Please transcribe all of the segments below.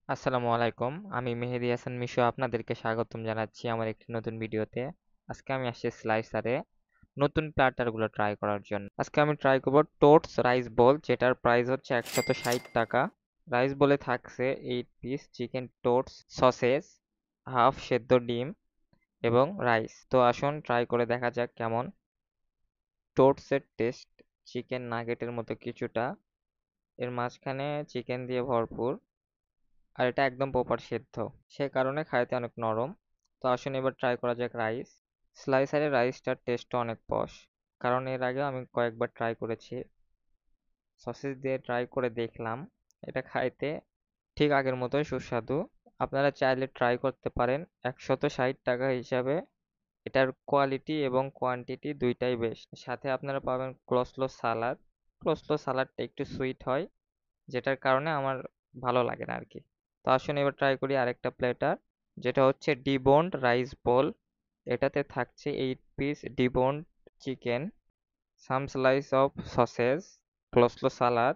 আসসালামু আলাইকুম। আমি মেহেদী হাসান মিশু আপনাদেরকে স্বাগতম জানাচ্ছি আমার একটি নতুন ভিডিওতে। আজকে আমি আসছি স্লাইসারে নতুন প্ল্যাটারগুলো ট্রাই করার জন্য। আজকে আমি ট্রাই করব টোটস রাইস বোল, যেটার প্রাইস হচ্ছে 160 টাকা। রাইস বলে থাকছে 8 পিস চিকেন টোটস, সসেজ, হাফ সেদ্ধ ডিম এবং রাইস। তো আসুন ট্রাই করে দেখা যাক কেমন। টোটসের টেস্ট চিকেন নাগেটের মতো কিছুটা, এর মাঝখানে চিকেন দিয়ে ভরপুর, আর এটা একদম প্রপার সেদ্ধ, সে কারণে খাইতে অনেক নরম। তো আসুন এবার ট্রাই করা যাক রাইস। স্লাইসারের রাইসটার টেস্টও অনেক পশ, কারণ এর আগে আমি কয়েকবার ট্রাই করেছি। সসেজ দিয়ে ট্রাই করে দেখলাম, এটা খাইতে ঠিক আগের মতোই সুস্বাদু। আপনারা চাইলে ট্রাই করতে পারেন। 160 টাকা হিসাবে এটার কোয়ালিটি এবং কোয়ান্টিটি দুইটাই বেশ। সাথে আপনারা পাবেন কোলেস্লো সালাদ। কোলেস্লো সালাদটা একটু সুইট হয়, যেটার কারণে আমার ভালো লাগে না আর কি। তো আসুন এবার ট্রাই করি আরেকটা প্লেটার, যেটা হচ্ছে ডিবোন্ড রাইস বোল। এটাতে থাকছে 8 piece deboned chicken, some slice of sausage, coleslaw salad,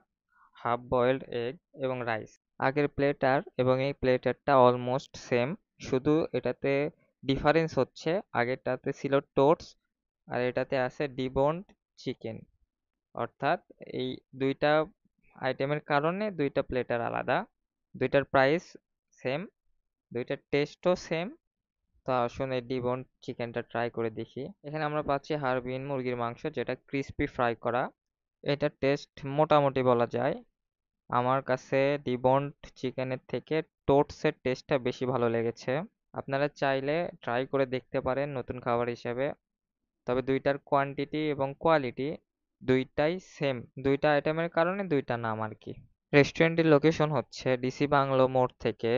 half boiled egg এবং রাইস। আগের প্লেটার এবং এই প্লেটারটা অলমোস্ট সেম, শুধু এটাতে ডিফারেন্স হচ্ছে আগেরটাতে ছিল টোটস আর এটাতে আছে ডিবোন্ড চিকেন। অর্থাৎ এই দুইটা আইটেমের কারণে দুইটা প্লেটার আলাদা, দুইটার প্রাইস সেম, দুইটার টেস্টও সেম। তো আসুন এই ডিবন চিকেনটা ট্রাই করে দেখি। এখানে আমরা পাচ্ছি হাড়বিহীন মুরগির মাংস, যেটা ক্রিস্পি ফ্রাই করা। এটার টেস্ট মোটামুটি বলা যায়। আমার কাছে ডিবন্ড চিকেনের থেকে টোটসের টেস্টটা বেশি ভালো লেগেছে। আপনারা চাইলে ট্রাই করে দেখতে পারেন নতুন খাবার হিসেবে। তবে দুইটার কোয়ান্টিটি এবং কোয়ালিটি দুইটাই সেম, দুইটা আইটেমের কারণে দুইটা নাম আর কি। রেস্টুরেন্টের লোকেশন হচ্ছে ডিসি বাংলো মোড় থেকে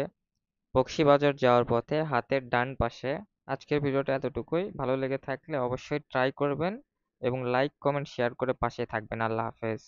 বকশীবাজার যাওয়ার পথে হাতের ডান পাশে। আজকের ভিডিওটা এতটুকুই। ভালো লেগে থাকলে অবশ্যই ট্রাই করবেন এবং লাইক কমেন্ট শেয়ার করে পাশে থাকবেন। আল্লাহ হাফেজ।